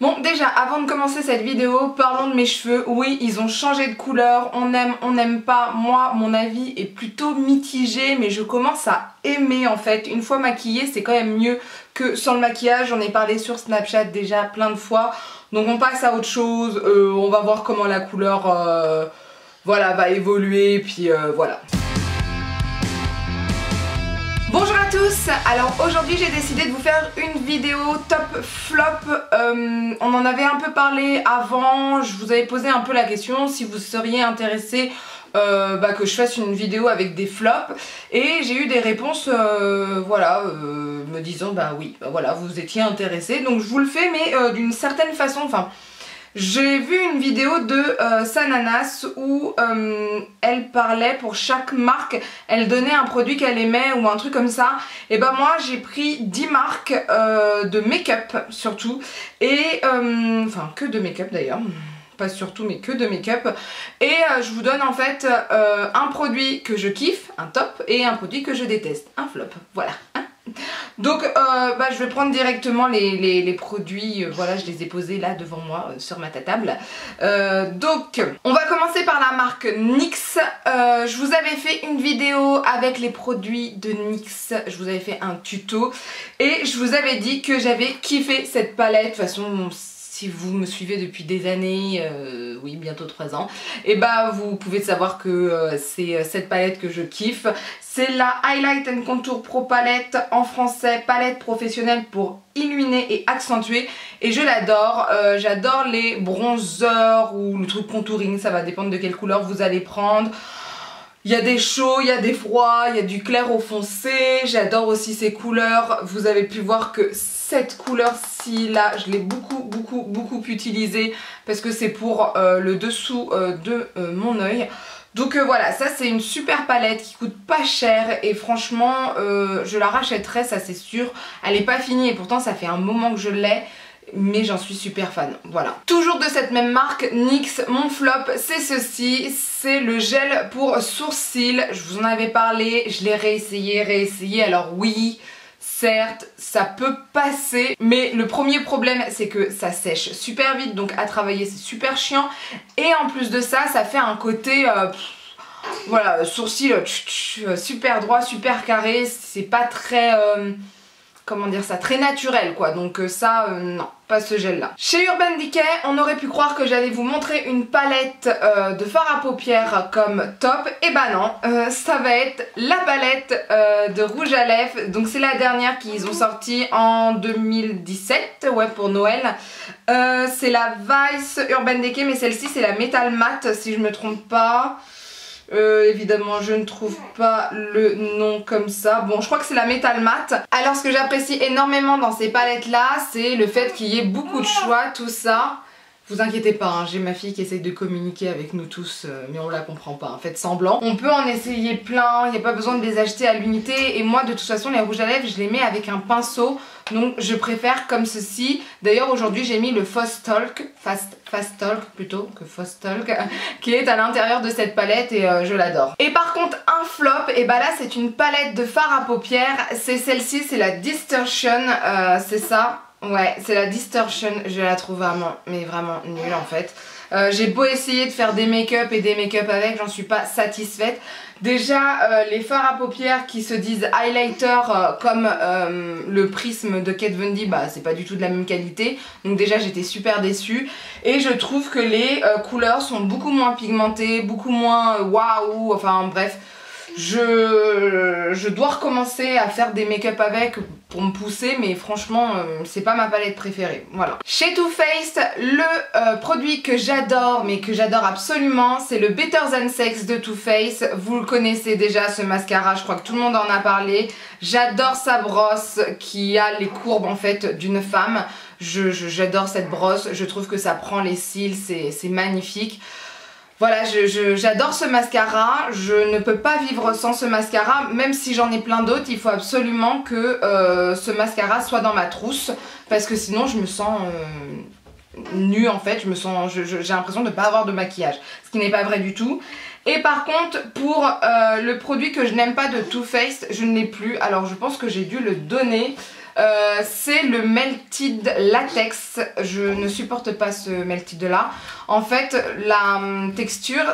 Bon, déjà, avant de commencer cette vidéo, parlons de mes cheveux. Oui, ils ont changé de couleur, on aime, on n'aime pas. Moi, mon avis est plutôt mitigé, mais je commence à aimer en fait. Une fois maquillée, c'est quand même mieux que sans le maquillage. J'en ai parlé sur Snapchat déjà plein de fois. Donc on passe à autre chose, on va voir comment la couleur voilà, va évoluer, puis voilà. Bonjour à tous, alors aujourd'hui j'ai décidé de vous faire une vidéo top flop. On en avait un peu parlé avant, je vous avais posé un peu la question si vous seriez intéressé que je fasse une vidéo avec des flops, et j'ai eu des réponses voilà, me disant oui, voilà, vous étiez intéressé, donc je vous le fais, mais d'une certaine façon, enfin j'ai vu une vidéo de Sananas où elle parlait pour chaque marque, elle donnait un produit qu'elle aimait ou un truc comme ça. Et ben moi j'ai pris 10 marques de make-up surtout, et enfin que de make-up d'ailleurs, pas surtout mais que de make-up, et je vous donne en fait un produit que je kiffe, un top, et un produit que je déteste, un flop, voilà. Donc je vais prendre directement les produits, voilà, je les ai posés là devant moi sur ma table. Donc on va commencer par la marque NYX. Je vous avais fait une vidéo avec les produits de NYX, je vous avais fait un tuto et je vous avais dit que j'avais kiffé cette palette. De toute façon, si vous me suivez depuis des années, oui bientôt 3 ans, et vous pouvez savoir que c'est cette palette que je kiffe. C'est la Highlight and Contour Pro Palette, en français palette professionnelle pour illuminer et accentuer, et je l'adore. J'adore les bronzers ou le truc contouring, ça va dépendre de quelle couleur vous allez prendre. Il y a des chauds, il y a des froids, il y a du clair au foncé. J'adore aussi ces couleurs. Vous avez pu voir que cette couleur-ci là, je l'ai beaucoup utilisée parce que c'est pour le dessous de mon œil. Donc voilà, ça c'est une super palette qui coûte pas cher, et franchement je la rachèterai, ça c'est sûr. Elle n'est pas finie et pourtant ça fait un moment que je l'ai, mais j'en suis super fan, voilà. Toujours de cette même marque, NYX, mon flop c'est ceci, c'est le gel pour sourcils. Je vous en avais parlé, je l'ai réessayé, alors oui, certes, ça peut passer, mais le premier problème c'est que ça sèche super vite, donc à travailler c'est super chiant, et en plus de ça, ça fait un côté voilà, sourcil super droit, super carré, c'est pas très comment dire ça, très naturel quoi, donc ça non, pas ce gel là. Chez Urban Decay, on aurait pu croire que j'allais vous montrer une palette de fard à paupières comme top, et non, ça va être la palette de rouge à lèvres, donc c'est la dernière qu'ils ont sortie en 2017, ouais, pour Noël. C'est la Vice Urban Decay, mais celle-ci c'est la Metal Matte si je me trompe pas. Évidemment je ne trouve pas le nom comme ça. Bon, je crois que c'est la Metal Matte. Alors ce que j'apprécie énormément dans ces palettes là, c'est le fait qu'il y ait beaucoup de choix, tout ça. Vous inquiétez pas, hein, j'ai ma fille qui essaye de communiquer avec nous tous, mais on la comprend pas, faites semblant. On peut en essayer plein, il n'y a pas besoin de les acheter à l'unité, et moi de toute façon les rouges à lèvres je les mets avec un pinceau, donc je préfère comme ceci. D'ailleurs aujourd'hui j'ai mis le Fast Talk plutôt que Fast Talk, qui est à l'intérieur de cette palette, et je l'adore. Et par contre un flop, et là c'est une palette de fard à paupières, c'est celle-ci, c'est la Distortion, c'est ça. Ouais, c'est la Distortion, je la trouve vraiment, mais vraiment nulle en fait. J'ai beau essayer de faire des make-up et des make-up avec, j'en suis pas satisfaite. Déjà, les fards à paupières qui se disent highlighter comme le prisme de Kat Von D, c'est pas du tout de la même qualité. Donc déjà j'étais super déçue. Et je trouve que les couleurs sont beaucoup moins pigmentées, beaucoup moins waouh, enfin bref. Je dois recommencer à faire des make-up avec pour me pousser, mais franchement c'est pas ma palette préférée, voilà. Chez Too Faced, le produit que j'adore, mais que j'adore absolument, c'est le Better Than Sex de Too Faced. Vous le connaissez déjà, ce mascara, je crois que tout le monde en a parlé. J'adore sa brosse qui a les courbes en fait d'une femme. J'adore cette brosse, je trouve que ça prend les cils, c'est magnifique. Voilà, j'adore ce mascara, je ne peux pas vivre sans ce mascara, même si j'en ai plein d'autres, il faut absolument que ce mascara soit dans ma trousse, parce que sinon je me sens nue en fait, j'ai l'impression de ne pas avoir de maquillage, ce qui n'est pas vrai du tout. Et par contre, pour le produit que je n'aime pas de Too Faced, je ne l'ai plus, alors je pense que j'ai dû le donner. c'est le Melted Latex. Je ne supporte pas ce Melted là. En fait la texture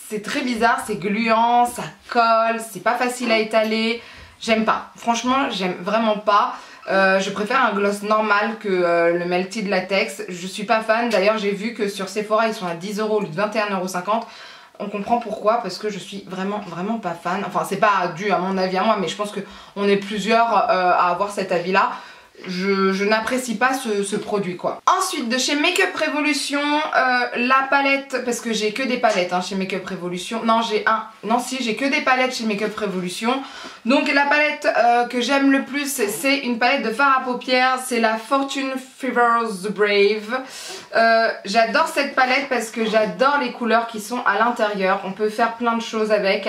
c'est très bizarre, c'est gluant, ça colle, c'est pas facile à étaler. J'aime pas, franchement j'aime vraiment pas. Je préfère un gloss normal que le Melted Latex. Je suis pas fan, d'ailleurs j'ai vu que sur Sephora ils sont à 10 € au lieu de 21,50 €. On comprend pourquoi, parce que je suis vraiment pas fan. Enfin c'est pas dû à mon avis à moi, mais je pense qu'on est plusieurs à avoir cet avis là. Je n'apprécie pas ce produit quoi. Ensuite de chez Makeup Revolution, la palette, parce que j'ai que des palettes chez Makeup Revolution. Non j'ai que des palettes chez Makeup Revolution. Donc la palette que j'aime le plus c'est une palette de fard à paupières, c'est la Fortune Feathers The Brave. J'adore cette palette parce que j'adore les couleurs qui sont à l'intérieur. On peut faire plein de choses avec.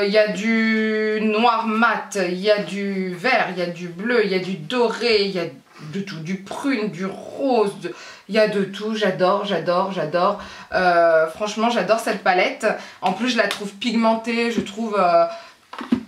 Il y a du noir mat, il y a du vert, il y a du bleu, il y a du doré, il y a de tout, du prune, du rose, il y a de tout. J'adore. Franchement j'adore cette palette. En plus je la trouve pigmentée, je trouve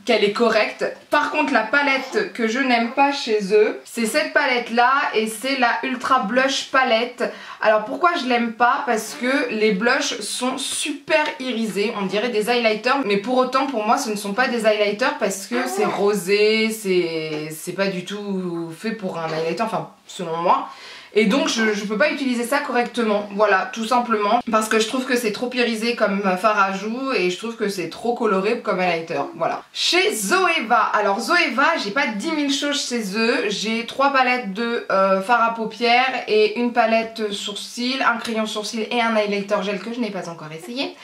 qu'elle est correcte. Par contre la palette que je n'aime pas chez eux, c'est cette palette là, et c'est la Ultra Blush Palette. Alors pourquoi je l'aime pas? Parce que les blushs sont super irisés, on dirait des highlighters, mais pour autant pour moi ce ne sont pas des highlighters parce que c'est rosé, c'est pas du tout fait pour un highlighter, enfin selon moi. Et donc je peux pas utiliser ça correctement, voilà, tout simplement, parce que je trouve que c'est trop irisé comme fard à joues et je trouve que c'est trop coloré comme highlighter, voilà. Chez Zoeva, alors Zoeva, j'ai pas 10 000 choses chez eux, j'ai 3 palettes de fard à paupières et une palette sourcil, un crayon sourcil et un highlighter gel que je n'ai pas encore essayé.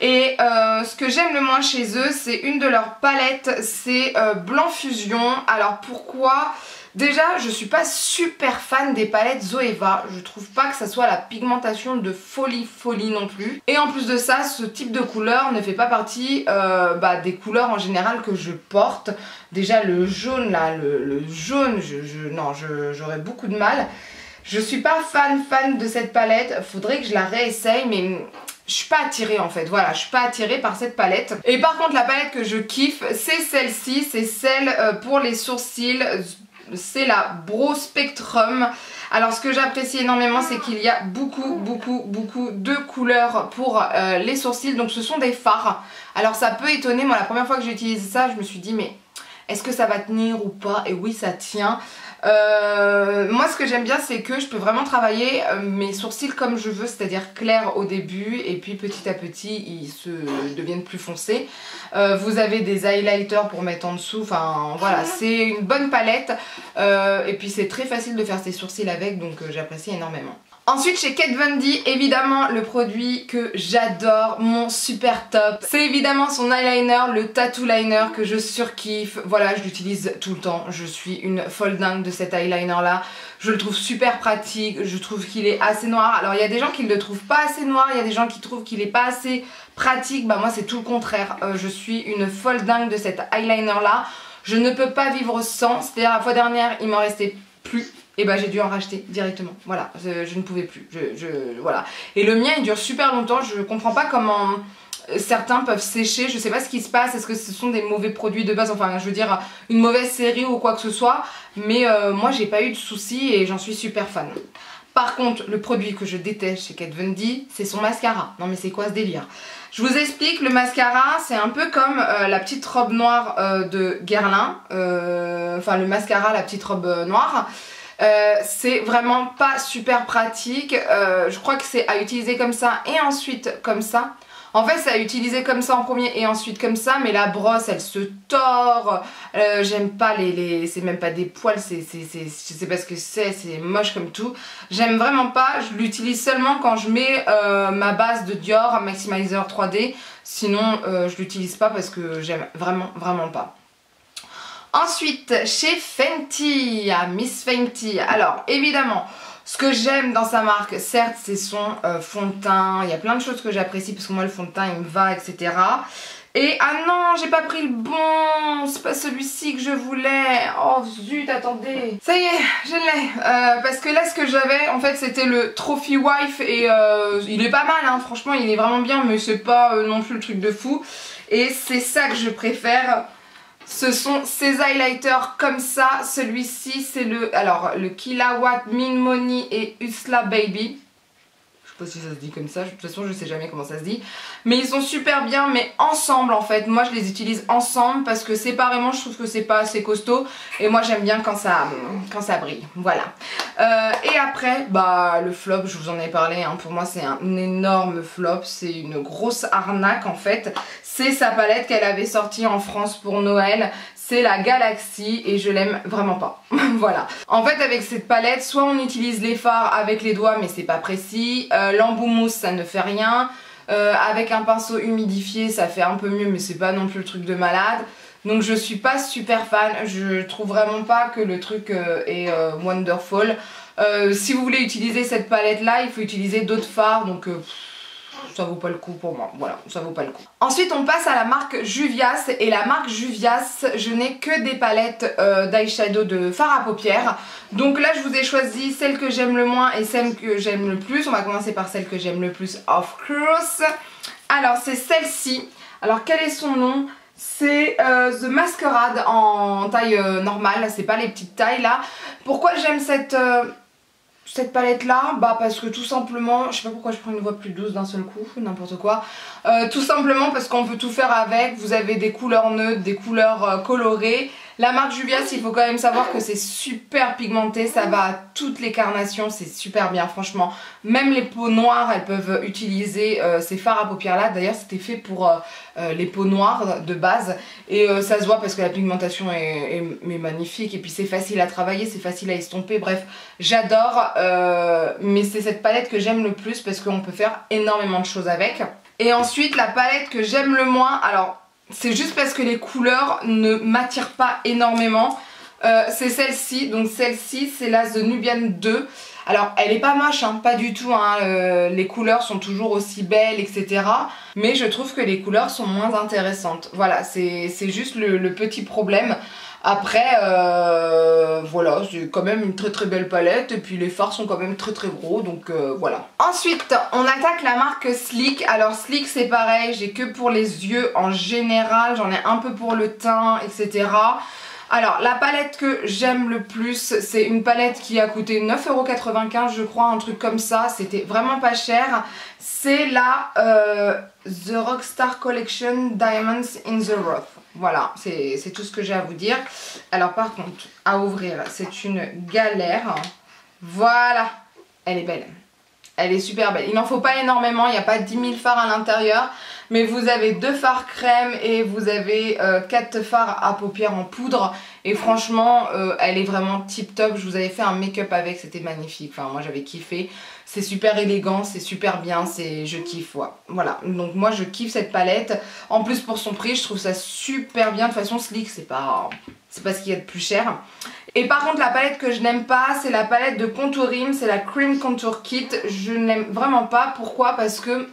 Et ce que j'aime le moins chez eux, c'est une de leurs palettes, c'est Blanc Fusion. Alors pourquoi? Déjà, je suis pas super fan des palettes Zoeva. Je trouve pas que ça soit la pigmentation de folie non plus. Et en plus de ça, ce type de couleur ne fait pas partie des couleurs en général que je porte. Déjà le jaune là, le jaune, non, j'aurais beaucoup de mal. Je suis pas fan de cette palette. Faudrait que je la réessaye, mais je suis pas attirée en fait, voilà, je suis pas attirée par cette palette. Et par contre la palette que je kiffe, c'est celle-ci, c'est celle pour les sourcils. C'est la Brow Spectrum. Alors ce que j'apprécie énormément, c'est qu'il y a beaucoup de couleurs pour les sourcils. Donc ce sont des fards. Alors ça peut étonner, moi la première fois que j'ai utilisé ça, je me suis dit mais est-ce que ça va tenir ou pas? Et oui, ça tient. Moi ce que j'aime bien c'est que je peux vraiment travailler mes sourcils comme je veux, c'est-à-dire clair au début et puis petit à petit ils se deviennent plus foncés. Vous avez des highlighters pour mettre en dessous, enfin voilà, c'est une bonne palette et puis c'est très facile de faire ses sourcils avec, donc j'apprécie énormément. Ensuite chez Kat Von D, évidemment le produit que j'adore, mon super top, c'est évidemment son eyeliner, le Tattoo Liner que je surkiffe. Voilà, je l'utilise tout le temps, je suis une folle dingue de cet eyeliner là. Je le trouve super pratique, je trouve qu'il est assez noir. Alors il y a des gens qui ne le trouvent pas assez noir, il y a des gens qui trouvent qu'il est pas assez pratique. Bah moi c'est tout le contraire, je suis une folle dingue de cet eyeliner là. Je ne peux pas vivre sans, c'est-à-dire la fois dernière il m'en restait plus. Et bah j'ai dû en racheter directement, voilà, je ne pouvais plus, voilà. Et le mien il dure super longtemps, je comprends pas comment certains peuvent sécher, je sais pas ce qui se passe, est-ce que ce sont des mauvais produits de base, enfin je veux dire une mauvaise série ou quoi que ce soit, mais moi j'ai pas eu de soucis et j'en suis super fan. Par contre, le produit que je déteste chez Kat Von D, c'est son mascara. Non mais c'est quoi ce délire? Je vous explique, le mascara c'est un peu comme la petite robe noire de Guerlain, enfin le mascara, la petite robe noire. C'est vraiment pas super pratique, je crois que c'est à utiliser comme ça et ensuite comme ça. En fait c'est à utiliser comme ça en premier et ensuite comme ça, mais la brosse elle se tord, j'aime pas c'est même pas des poils, je sais pas ce que c'est moche comme tout. J'aime vraiment pas, je l'utilise seulement quand je mets ma base de Dior Maximizer 3D, sinon je l'utilise pas parce que j'aime vraiment pas. Ensuite, chez Fenty, Miss Fenty, alors évidemment, ce que j'aime dans sa marque, certes, c'est son fond de teint, il y a plein de choses que j'apprécie parce que moi le fond de teint il me va, etc. Et ah non, j'ai pas pris le bon, c'est pas celui-ci que je voulais, oh zut, attendez. Ça y est, je l'ai, parce que là ce que j'avais, en fait c'était le Trophy Wife et il est pas mal, hein, franchement il est vraiment bien, mais c'est pas non plus le truc de fou. Et c'est ça que je préfère. Ce sont ces highlighters comme ça. Celui-ci c'est le Killawatt Min Money et Usla Baby. Je sais pas si ça se dit comme ça, de toute façon je sais jamais comment ça se dit. Mais ils sont super bien, mais ensemble en fait. Moi je les utilise ensemble parce que séparément je trouve que c'est pas assez costaud. Et moi j'aime bien quand ça brille. Voilà. Et après, bah le flop, je vous en ai parlé, hein, pour moi c'est un énorme flop. C'est une grosse arnaque en fait. C'est sa palette qu'elle avait sortie en France pour Noël. C'est la Galaxy et je l'aime vraiment pas. Voilà. En fait avec cette palette, soit on utilise les fards avec les doigts mais c'est pas précis. L'embout mousse ça ne fait rien. Avec un pinceau humidifié ça fait un peu mieux mais c'est pas non plus le truc de malade. Donc je suis pas super fan. Je trouve vraiment pas que le truc est wonderful. Si vous voulez utiliser cette palette là, il faut utiliser d'autres fards donc... ça vaut pas le coup pour moi, voilà, ça vaut pas le coup. Ensuite on passe à la marque Juvias, et la marque Juvias, je n'ai que des palettes d'eyeshadow de fard à paupières. Donc là je vous ai choisi celle que j'aime le moins et celle que j'aime le plus. On va commencer par celle que j'aime le plus, of course. Alors c'est celle-ci, alors quel est son nom? C'est The Masquerade en taille normale, c'est pas les petites tailles là. Pourquoi j'aime cette palette là, bah parce que tout simplement, je sais pas pourquoi je prends une voix plus douce d'un seul coup, n'importe quoi. Tout simplement parce qu'on peut tout faire avec, vous avez des couleurs neutres, des couleurs colorées. La marque Juvias, il faut quand même savoir que c'est super pigmenté, ça va à toutes les carnations, c'est super bien franchement. Même les peaux noires, elles peuvent utiliser ces fards à paupières là. D'ailleurs c'était fait pour les peaux noires de base. Et ça se voit parce que la pigmentation est magnifique. Et puis c'est facile à travailler, c'est facile à estomper. Bref, j'adore. Mais c'est cette palette que j'aime le plus parce qu'on peut faire énormément de choses avec. Et ensuite la palette que j'aime le moins, alors... c'est juste parce que les couleurs ne m'attirent pas énormément. C'est celle-ci. Donc celle-ci c'est la The Nubian 2. Alors elle est pas moche, hein, pas du tout. Hein, les couleurs sont toujours aussi belles, etc. Mais je trouve que les couleurs sont moins intéressantes. Voilà, c'est juste le petit problème. Après, voilà, c'est quand même une très très belle palette. Et puis les fards sont quand même très très gros, donc voilà. Ensuite, on attaque la marque Sleek. Alors Sleek c'est pareil, j'ai que pour les yeux en général. J'en ai un peu pour le teint, etc. Alors la palette que j'aime le plus, c'est une palette qui a coûté 9,95 € je crois, un truc comme ça. C'était vraiment pas cher. C'est la The Rockstar Collection Diamonds in the Rough. Voilà, c'est tout ce que j'ai à vous dire. Alors par contre, à ouvrir, c'est une galère. Voilà, elle est belle. Elle est super belle. Il n'en faut pas énormément, il n'y a pas 10 000 fards à l'intérieur. Mais vous avez 2 fards crème et vous avez 4 fards à paupières en poudre. Et franchement, elle est vraiment tip top. Je vous avais fait un make-up avec, c'était magnifique. Enfin, moi j'avais kiffé. C'est super élégant, c'est super bien, je kiffe, ouais. Voilà, donc moi je kiffe cette palette. En plus pour son prix, je trouve ça super bien. De toute façon, Sleek, c'est pas ce qu'il y a de plus cher. Et par contre, la palette que je n'aime pas, c'est la palette de Contourim. C'est la Cream Contour Kit. Je n'aime vraiment pas. Pourquoi? Parce que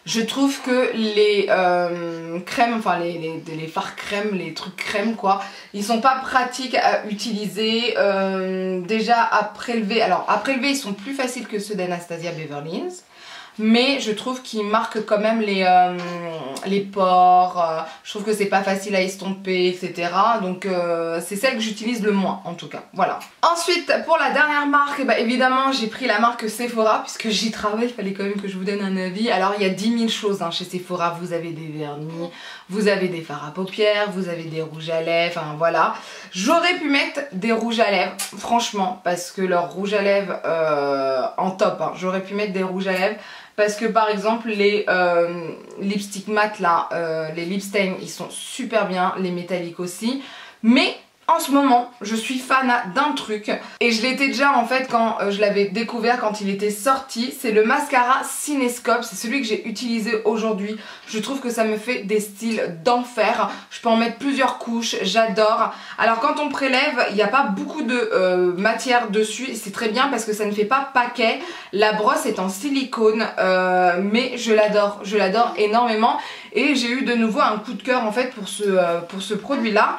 je trouve que les crèmes, enfin les fards crème, les trucs crème quoi, ils sont pas pratiques à utiliser. Déjà à prélever, alors à prélever ils sont plus faciles que ceux d'Anastasia Beverly Hills. Mais je trouve qu'ils marquent quand même les pores. Je trouve que c'est pas facile à estomper, etc. Donc c'est celle que j'utilise le moins en tout cas. Voilà. Ensuite pour la dernière marque, bah, évidemment j'ai pris la marque Sephora puisque j'y travaille, il fallait quand même que je vous donne un avis. Alors il y a 10 000 choses hein, chez Sephora. Vous avez des vernis, vous avez des fards à paupières, vous avez des rouges à lèvres, enfin voilà. J'aurais pu mettre des rouges à lèvres, franchement, parce que leurs rouges à lèvres en top, hein. J'aurais pu mettre des rouges à lèvres. Parce que par exemple les lipsticks mat là, les lip stains ils sont super bien, les métalliques aussi. Mais en ce moment je suis fan d'un truc et je l'étais déjà en fait quand je l'avais découvert quand il était sorti. C'est le mascara Cinescope, c'est celui que j'ai utilisé aujourd'hui. Je trouve que ça me fait des styles d'enfer. Je peux en mettre plusieurs couches, j'adore. Alors quand on prélève, il n'y a pas beaucoup de matière dessus et c'est très bien parce que ça ne fait pas paquet. La brosse est en silicone mais je l'adore énormément. Et j'ai eu de nouveau un coup de cœur en fait pour ce produit là.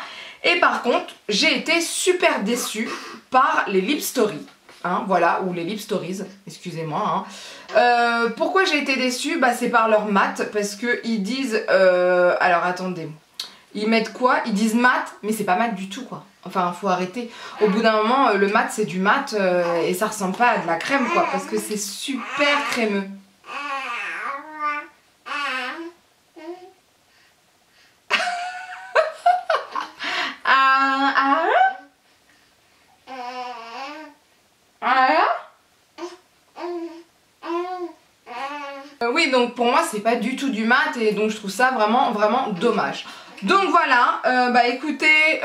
Et par contre, j'ai été super déçue par les Lip Story, hein, voilà, ou les Lip Stories, excusez-moi. Hein. Pourquoi j'ai été déçue? Bah, c'est par leur mat, parce qu'ils disent, alors attendez, ils mettent quoi? Ils disent mat, mais c'est pas mat du tout quoi. Enfin, faut arrêter. Au bout d'un moment, le mat c'est du mat et ça ressemble pas à de la crème quoi, parce que c'est super crémeux. Oui, donc pour moi c'est pas du tout du mat et donc je trouve ça vraiment dommage. Donc voilà, bah écoutez,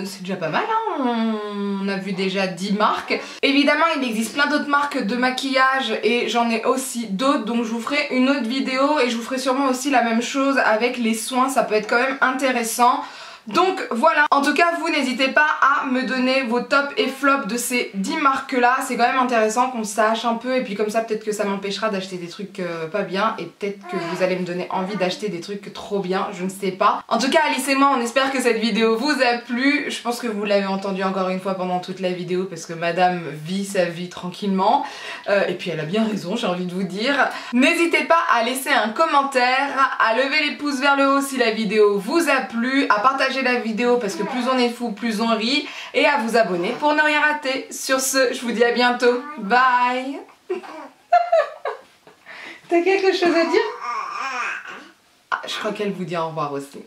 c'est déjà pas mal, hein, on a vu déjà 10 marques. Évidemment il existe plein d'autres marques de maquillage et j'en ai aussi d'autres, donc je vous ferai une autre vidéo et je vous ferai sûrement aussi la même chose avec les soins, ça peut être quand même intéressant. Donc voilà, en tout cas vous n'hésitez pas à me donner vos tops et flops de ces 10 marques là, c'est quand même intéressant qu'on sache un peu et puis comme ça peut-être que ça m'empêchera d'acheter des trucs pas bien et peut-être que vous allez me donner envie d'acheter des trucs trop bien, je ne sais pas. En tout cas Alice et moi on espère que cette vidéo vous a plu, je pense que vous l'avez entendu encore une fois pendant toute la vidéo parce que madame vit sa vie tranquillement et puis elle a bien raison j'ai envie de vous dire. N'hésitez pas à laisser un commentaire, à lever les pouces vers le haut si la vidéo vous a plu, à partager la vidéo parce que plus on est fou, plus on rit et à vous abonner pour ne rien rater. Sur ce, je vous dis à bientôt. Bye. T'as quelque chose à dire? Ah, je crois qu'elle vous dit au revoir aussi.